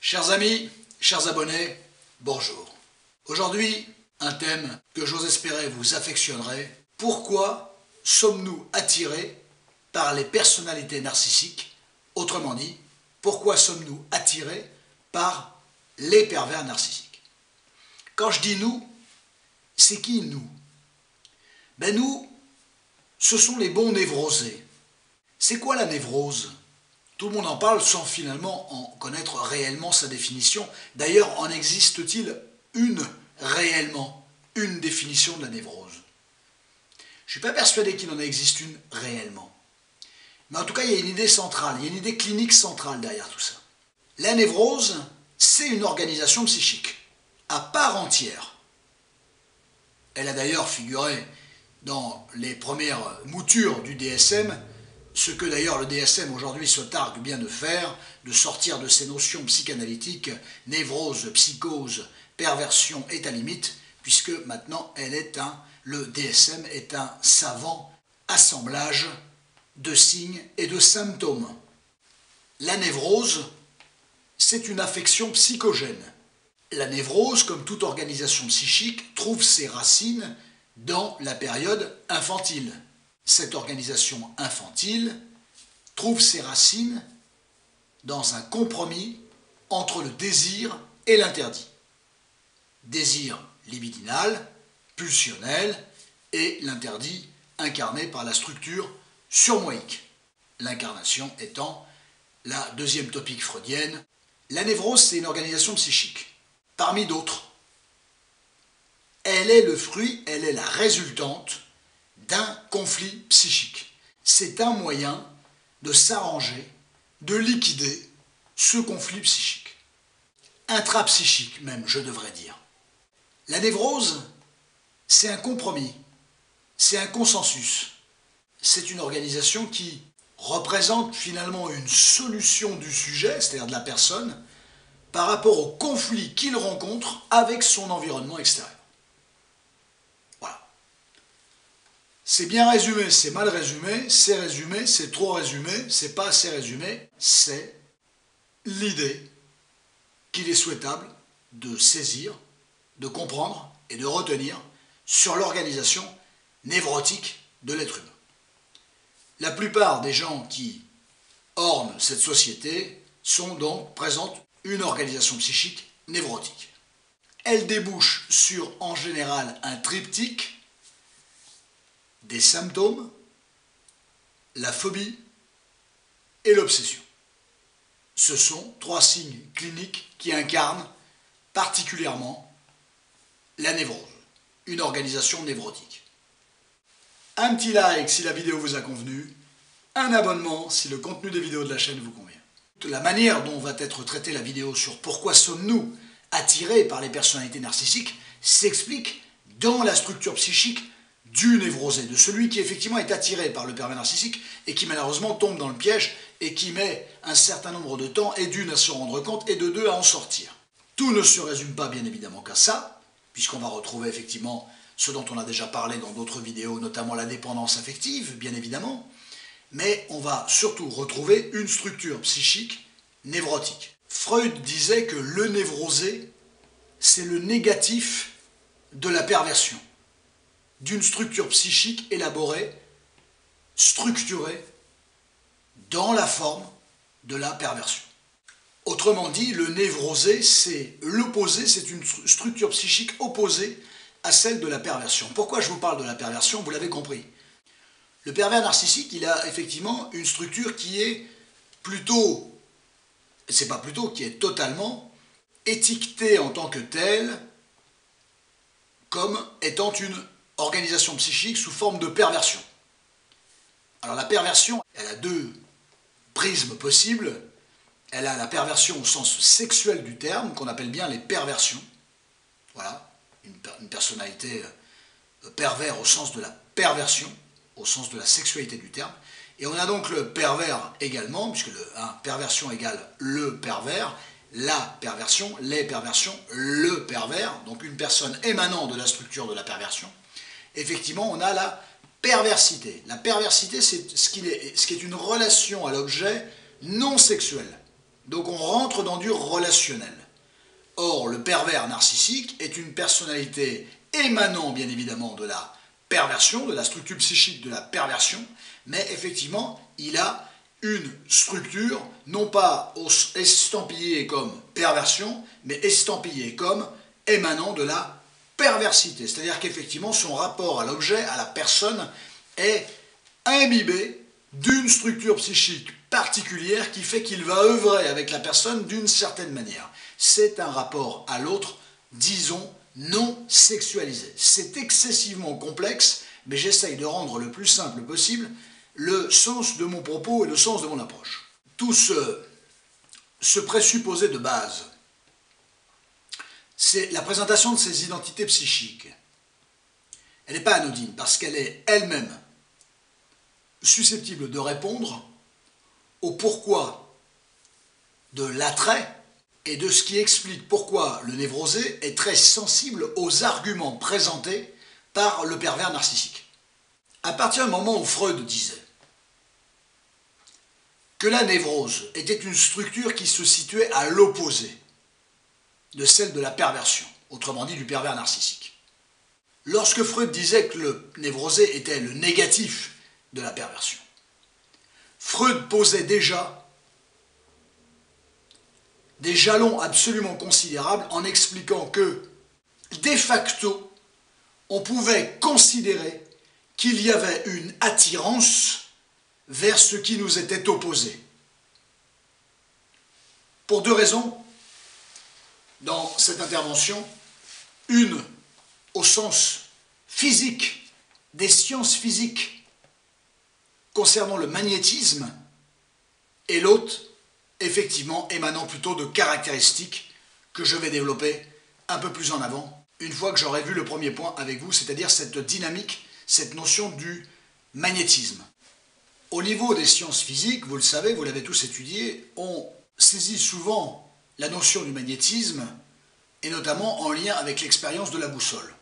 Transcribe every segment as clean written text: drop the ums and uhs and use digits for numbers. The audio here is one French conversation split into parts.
Chers amis, chers abonnés, bonjour. Aujourd'hui, un thème que j'ose espérer vous affectionnerait. Pourquoi sommes-nous attirés par les personnalités narcissiques? Autrement dit, pourquoi sommes-nous attirés par les pervers narcissiques? Quand je dis nous, c'est qui nous? Ben nous, ce sont les bons névrosés. C'est quoi la névrose? Tout le monde en parle sans finalement en connaître réellement sa définition. D'ailleurs, en existe-t-il réellement une définition de la névrose? Je ne suis pas persuadé qu'il en existe une réellement. Mais en tout cas, il y a une idée centrale, il y a une idée clinique centrale derrière tout ça. La névrose, c'est une organisation psychique, à part entière. Elle a d'ailleurs figuré dans les premières moutures du DSM, ce que d'ailleurs le DSM aujourd'hui se targue bien de faire, de sortir de ces notions psychanalytiques, névrose, psychose, perversion, état limite, puisque maintenant le DSM est un savant assemblage de signes et de symptômes. La névrose, c'est une affection psychogène. La névrose, comme toute organisation psychique, trouve ses racines dans la période infantile. Cette organisation infantile trouve ses racines dans un compromis entre le désir et l'interdit. Désir libidinal, pulsionnel, et l'interdit incarné par la structure surmoïque. L'incarnation étant la deuxième topique freudienne. La névrose, c'est une organisation psychique, parmi d'autres. Elle est le fruit, elle est la résultante d'un conflit psychique. C'est un moyen de s'arranger, de liquider ce conflit psychique. Intrapsychique même, je devrais dire. La névrose, c'est un compromis, c'est un consensus. C'est une organisation qui représente finalement une solution du sujet, c'est-à-dire de la personne, par rapport au conflit qu'il rencontre avec son environnement extérieur. C'est bien résumé, c'est mal résumé, c'est trop résumé, c'est pas assez résumé. C'est l'idée qu'il est souhaitable de saisir, de comprendre et de retenir sur l'organisation névrotique de l'être humain. La plupart des gens qui ornent cette société présentent une organisation psychique névrotique. Elle débouche sur, en général, un triptyque des symptômes, la phobie et l'obsession. Ce sont trois signes cliniques qui incarnent particulièrement la névrose, une organisation névrotique. Un petit like si la vidéo vous a convenu, un abonnement si le contenu des vidéos de la chaîne vous convient. La manière dont va être traitée la vidéo sur pourquoi sommes-nous attirés par les personnalités narcissiques s'explique dans la structure psychique du névrosé, de celui qui effectivement est attiré par le pervers narcissique et qui malheureusement tombe dans le piège et qui met un certain nombre de temps, et d'une à se rendre compte et de deux à en sortir. Tout ne se résume pas bien évidemment qu'à ça, puisqu'on va retrouver effectivement ce dont on a déjà parlé dans d'autres vidéos, notamment la dépendance affective, bien évidemment, mais on va surtout retrouver une structure psychique névrotique. Freud disait que le névrosé, c'est le négatif de la perversion, d'une structure psychique élaborée, structurée, dans la forme de la perversion. Autrement dit, le névrosé, c'est l'opposé, c'est une structure psychique opposée à celle de la perversion. Pourquoi je vous parle de la perversion? Vous l'avez compris. Le pervers narcissique, il a effectivement une structure qui est plutôt, c'est pas plutôt, qui est totalement étiquetée en tant que telle, comme étant une organisation psychique sous forme de perversion. Alors la perversion, elle a deux prismes possibles. Elle a la perversion au sens sexuel du terme, qu'on appelle bien les perversions. Voilà, une personnalité pervers au sens de la perversion, au sens de la sexualité du terme. Et on a donc le pervers également, puisque perversion égale le pervers, la perversion, les perversions, le pervers, donc une personne émanant de la structure de la perversion. Effectivement, on a la perversité. La perversité, c'est ce qui est une relation à l'objet non sexuelle. Donc on rentre dans du relationnel. Or, le pervers narcissique est une personnalité émanant bien évidemment de la perversion, de la structure psychique de la perversion, mais effectivement, il a une structure non pas estampillée comme perversion, mais estampillée comme émanant de la perversité. C'est-à-dire qu'effectivement, son rapport à l'objet, à la personne, est imbibé d'une structure psychique particulière qui fait qu'il va œuvrer avec la personne d'une certaine manière. C'est un rapport à l'autre, disons, non sexualisé. C'est excessivement complexe, mais j'essaye de rendre le plus simple possible le sens de mon propos et le sens de mon approche. Tout ce présupposé de base, c'est la présentation de ces identités psychiques. Elle n'est pas anodine parce qu'elle est elle-même susceptible de répondre au pourquoi de l'attrait et de ce qui explique pourquoi le névrosé est très sensible aux arguments présentés par le pervers narcissique. À partir du moment où Freud disait que la névrose était une structure qui se situait à l'opposé de celle de la perversion, autrement dit du pervers narcissique. Lorsque Freud disait que le névrosé était le négatif de la perversion, Freud posait déjà des jalons absolument considérables en expliquant que, de facto, on pouvait considérer qu'il y avait une attirance vers ce qui nous était opposé. Pour deux raisons, dans cette intervention, une au sens physique, des sciences physiques concernant le magnétisme, et l'autre, effectivement, émanant plutôt de caractéristiques que je vais développer un peu plus en avant, une fois que j'aurai vu le premier point avec vous, c'est-à-dire cette dynamique, cette notion du magnétisme. Au niveau des sciences physiques, vous le savez, vous l'avez tous étudié, on saisit souvent la notion du magnétisme, et notamment en lien avec l'expérience de la boussole.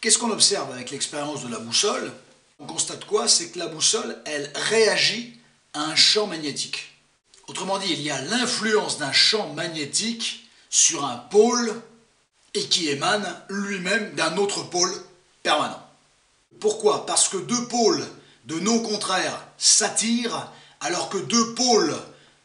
Qu'est-ce qu'on observe avec l'expérience de la boussole? On constate quoi? C'est que la boussole, elle réagit à un champ magnétique. Autrement dit, il y a l'influence d'un champ magnétique sur un pôle et qui émane lui-même d'un autre pôle permanent. Pourquoi? Parce que deux pôles de non contraires s'attirent alors que deux pôles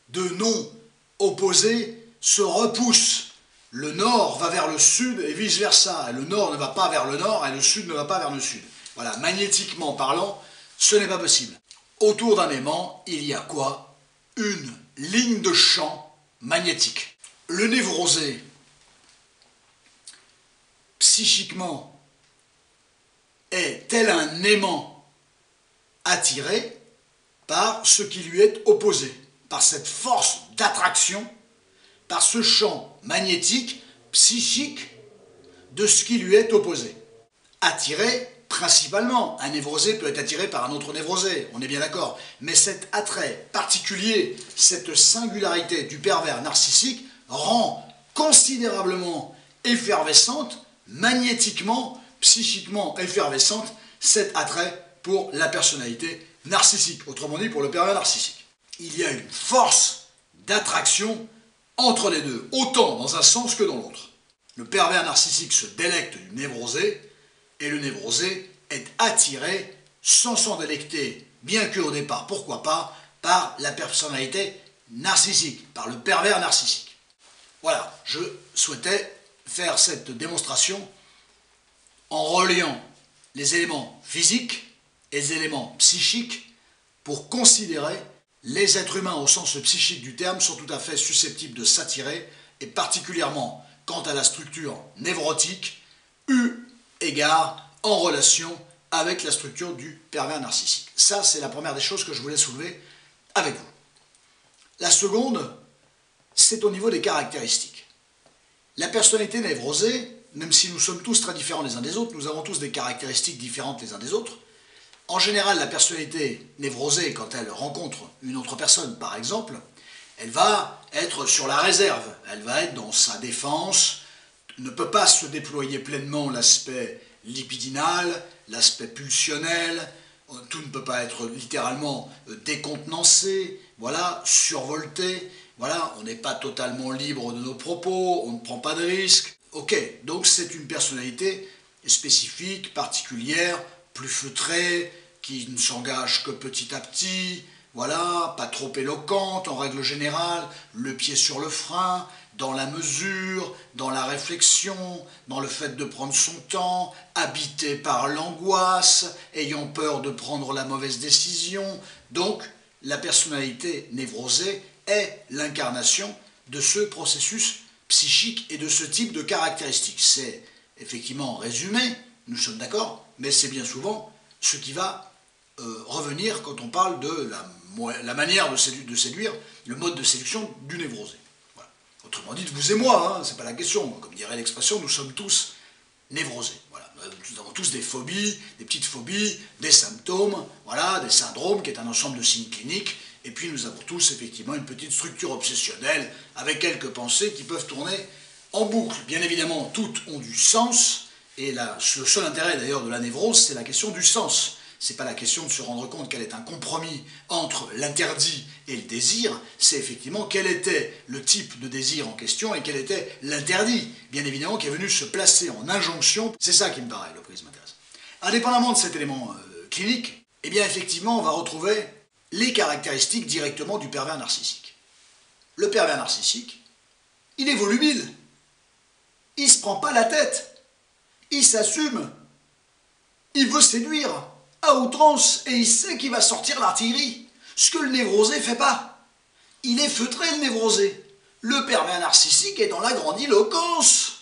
de non opposés se repoussent. Le nord va vers le sud et vice-versa. Le nord ne va pas vers le nord et le sud ne va pas vers le sud. Voilà, magnétiquement parlant, ce n'est pas possible. Autour d'un aimant, il y a quoi? Une ligne de champ magnétique. Le névrosé, psychiquement, est tel un aimant attiré par ce qui lui est opposé, par cette force d'attraction, par ce champ magnétique, psychique, de ce qui lui est opposé. Attiré principalement, un névrosé peut être attiré par un autre névrosé, on est bien d'accord, mais cet attrait particulier, cette singularité du pervers narcissique rend considérablement effervescente, magnétiquement, psychiquement effervescente, cet attrait pour la personnalité narcissique, autrement dit pour le pervers narcissique. Il y a une force d'attraction entre les deux, autant dans un sens que dans l'autre. Le pervers narcissique se délecte du névrosé, et le névrosé est attiré, sans s'en délecter, bien qu'au départ, pourquoi pas, par la personnalité narcissique, par le pervers narcissique. Voilà, je souhaitais faire cette démonstration en reliant les éléments physiques et les éléments psychiques pour considérer les êtres humains au sens psychique du terme sont tout à fait susceptibles de s'attirer, et particulièrement quant à la structure névrotique, eu égard en relation avec la structure du pervers narcissique. Ça, c'est la première des choses que je voulais soulever avec vous. La seconde, c'est au niveau des caractéristiques. La personnalité névrosée, même si nous sommes tous très différents les uns des autres, nous avons tous des caractéristiques différentes les uns des autres. En général, la personnalité névrosée, quand elle rencontre une autre personne, par exemple, elle va être sur la réserve, elle va être dans sa défense, ne peut pas se déployer pleinement l'aspect libidinal, l'aspect pulsionnel, tout ne peut pas être littéralement décontenancé, voilà, survolté, Voilà, on n'est pas totalement libre de nos propos, on ne prend pas de risques. Ok, donc c'est une personnalité spécifique, particulière, plus feutrée, qui ne s'engage que petit à petit, voilà, pas trop éloquente en règle générale, le pied sur le frein, dans la mesure, dans la réflexion, dans le fait de prendre son temps, habité par l'angoisse, ayant peur de prendre la mauvaise décision. Donc, la personnalité névrosée est l'incarnation de ce processus psychique et de ce type de caractéristiques. C'est effectivement résumé, nous sommes d'accord, mais c'est bien souvent ce qui va revenir quand on parle de la manière de séduire, le mode de séduction du névrosé. Voilà. Autrement dit, vous et moi, hein, c'est pas la question. Comme dirait l'expression, nous sommes tous névrosés. Voilà. Nous avons tous des phobies, des petites phobies, des symptômes, voilà, des syndromes, qui est un ensemble de signes cliniques. Et puis nous avons tous effectivement une petite structure obsessionnelle avec quelques pensées qui peuvent tourner en boucle. Bien évidemment, toutes ont du sens. Et le seul intérêt d'ailleurs de la névrose, c'est la question du sens. C'est pas la question de se rendre compte qu'elle est un compromis entre l'interdit et le désir, c'est effectivement quel était le type de désir en question et quel était l'interdit, bien évidemment, qui est venu se placer en injonction. C'est ça qui me paraît, le prisme intéressant. Indépendamment de cet élément clinique, eh bien effectivement, on va retrouver les caractéristiques directement du pervers narcissique. Le pervers narcissique, il est volubile, il se prend pas la tête, il s'assume, il veut séduire à outrance, et il sait qu'il va sortir l'artillerie, ce que le névrosé fait pas. Il est feutré, le névrosé. Le pervers narcissique est dans la grandiloquence.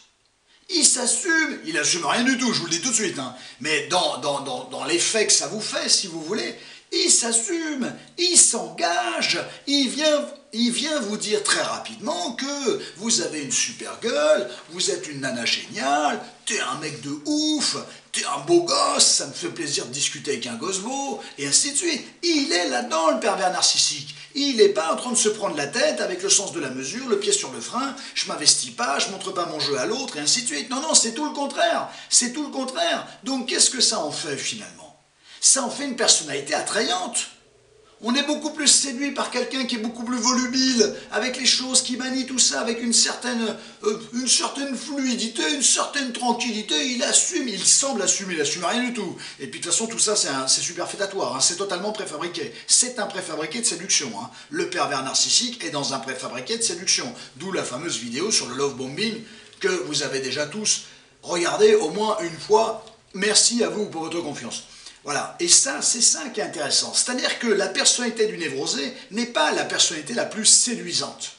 Il s'assume, il assume rien du tout, je vous le dis tout de suite, hein. Mais dans l'effet que ça vous fait, si vous voulez, il s'assume, il s'engage, il vient vous dire très rapidement que vous avez une super gueule, vous êtes une nana géniale, t'es un mec de ouf, t'es un beau gosse, ça me fait plaisir de discuter avec un gosse beau, et ainsi de suite. Il est là-dedans, le pervers narcissique. Il n'est pas en train de se prendre la tête avec le sens de la mesure, le pied sur le frein, je m'investis pas, je montre pas mon jeu à l'autre, et ainsi de suite. Non, non, c'est tout le contraire. C'est tout le contraire. Donc qu'est-ce que ça en fait finalement? Ça en fait une personnalité attrayante. On est beaucoup plus séduit par quelqu'un qui est beaucoup plus volubile, avec les choses qui manient tout ça, avec une certaine fluidité, une certaine tranquillité. Il assume, il semble assumer, il assume rien du tout. Et puis de toute façon, tout ça, c'est superfétatoire, hein, c'est totalement préfabriqué. C'est un préfabriqué de séduction. Hein. Le pervers narcissique est dans un préfabriqué de séduction. D'où la fameuse vidéo sur le love bombing que vous avez déjà tous regardé au moins une fois. Merci à vous pour votre confiance. Voilà, et ça, c'est ça qui est intéressant. C'est-à-dire que la personnalité du névrosé n'est pas la personnalité la plus séduisante.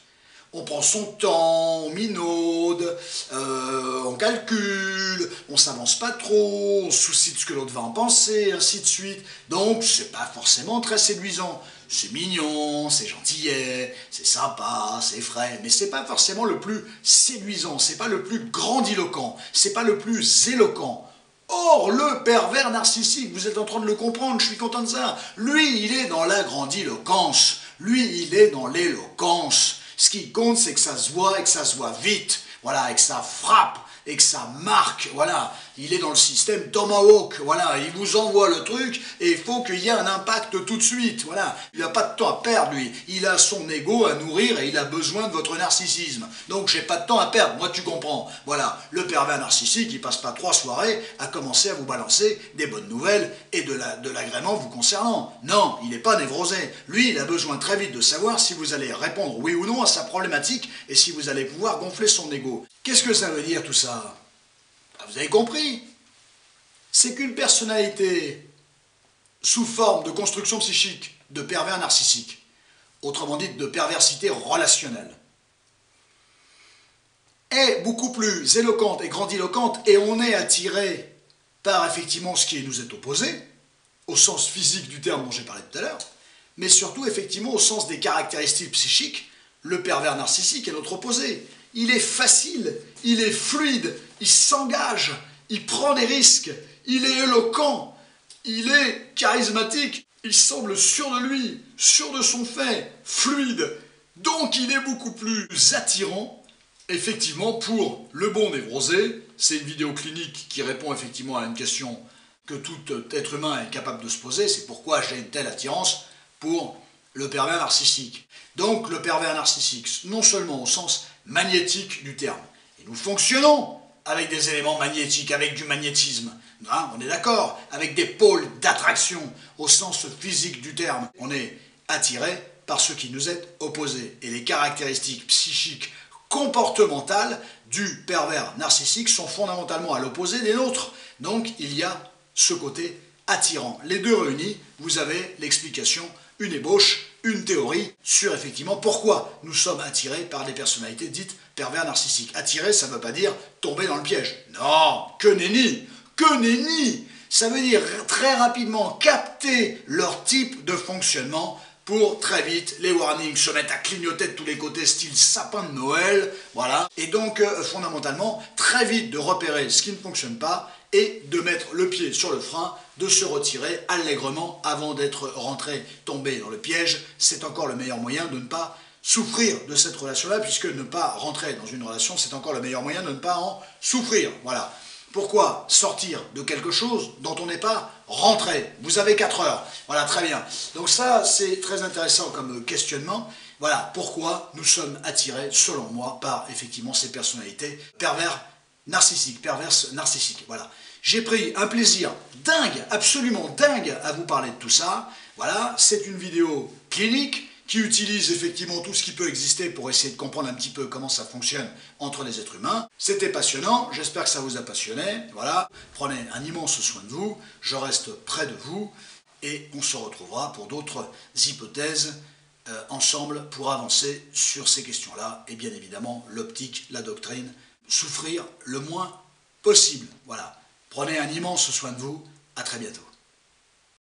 On prend son temps, on minaude, on calcule, on s'avance pas trop, on se soucie de ce que l'autre va en penser, ainsi de suite. Donc, c'est pas forcément très séduisant. C'est mignon, c'est gentillet, c'est sympa, c'est frais, mais c'est pas forcément le plus séduisant, c'est pas le plus grandiloquent, c'est pas le plus éloquent. Or, le pervers narcissique, vous êtes en train de le comprendre, je suis content de ça. Lui, il est dans la grandiloquence. Lui, il est dans l'éloquence. Ce qui compte, c'est que ça se voit et que ça se voit vite. Voilà, et que ça frappe et que ça marque. Voilà, il est dans le système Tomahawk. Voilà, il vous envoie le truc et il faut qu'il y ait un impact tout de suite. Voilà, il n'a pas de temps à perdre, lui. Il a son ego à nourrir et il a besoin de votre narcissisme. Donc, j'ai pas de temps à perdre. Moi, tu comprends. Voilà, le pervers narcissique, il passe pas 3 soirées à commencer à vous balancer des bonnes nouvelles et de l'agrément vous concernant. Non, il n'est pas névrosé. Lui, il a besoin très vite de savoir si vous allez répondre oui ou non à sa problématique et si vous allez pouvoir gonfler son ego. Qu'est-ce que ça veut dire tout ça? Vous avez compris? C'est qu'une personnalité sous forme de construction psychique, de pervers narcissique, autrement dit de perversité relationnelle, est beaucoup plus éloquente et grandiloquente et on est attiré par effectivement ce qui nous est opposé, au sens physique du terme dont j'ai parlé tout à l'heure, mais surtout effectivement au sens des caractéristiques psychiques, le pervers narcissique est notre opposé. Il est facile, il est fluide, il s'engage, il prend des risques, il est éloquent, il est charismatique, il semble sûr de lui, sûr de son fait, fluide. Donc il est beaucoup plus attirant, effectivement, pour le bon névrosé. C'est une vidéo clinique qui répond effectivement à une question que tout être humain est capable de se poser. C'est pourquoi j'ai une telle attirance pour le pervers narcissique. Donc le pervers narcissique, non seulement au sens magnétique du terme, et nous fonctionnons avec des éléments magnétiques, avec du magnétisme, hein, on est d'accord, avec des pôles d'attraction au sens physique du terme. On est attiré par ce qui nous est opposé. Et les caractéristiques psychiques comportementales du pervers narcissique sont fondamentalement à l'opposé des nôtres. Donc il y a ce côté attirant. Les deux réunis, vous avez l'explication, une ébauche, une théorie sur effectivement pourquoi nous sommes attirés par des personnalités dites pervers narcissiques. Attirés, ça ne veut pas dire tomber dans le piège. Non, que nenni, que nenni. Ça veut dire très rapidement capter leur type de fonctionnement pour très vite, les warnings se mettent à clignoter de tous les côtés, style sapin de Noël, voilà. Et donc, fondamentalement, très vite de repérer ce qui ne fonctionne pas et de mettre le pied sur le frein, de se retirer allègrement avant d'être rentré, tombé dans le piège. C'est encore le meilleur moyen de ne pas souffrir de cette relation-là, puisque ne pas rentrer dans une relation, c'est encore le meilleur moyen de ne pas en souffrir, voilà. Pourquoi sortir de quelque chose dont on n'est pas rentré? Vous avez 4 heures. Voilà, très bien. Donc ça, c'est très intéressant comme questionnement. Voilà, pourquoi nous sommes attirés, selon moi, par effectivement ces personnalités pervers narcissiques, perverses narcissiques. Voilà. J'ai pris un plaisir dingue, absolument dingue, à vous parler de tout ça. Voilà, c'est une vidéo clinique qui utilise effectivement tout ce qui peut exister pour essayer de comprendre un petit peu comment ça fonctionne entre les êtres humains. C'était passionnant, j'espère que ça vous a passionné. Voilà, prenez un immense soin de vous, je reste près de vous et on se retrouvera pour d'autres hypothèses ensemble pour avancer sur ces questions-là et bien évidemment l'optique, la doctrine, souffrir le moins possible. Voilà, prenez un immense soin de vous, à très bientôt.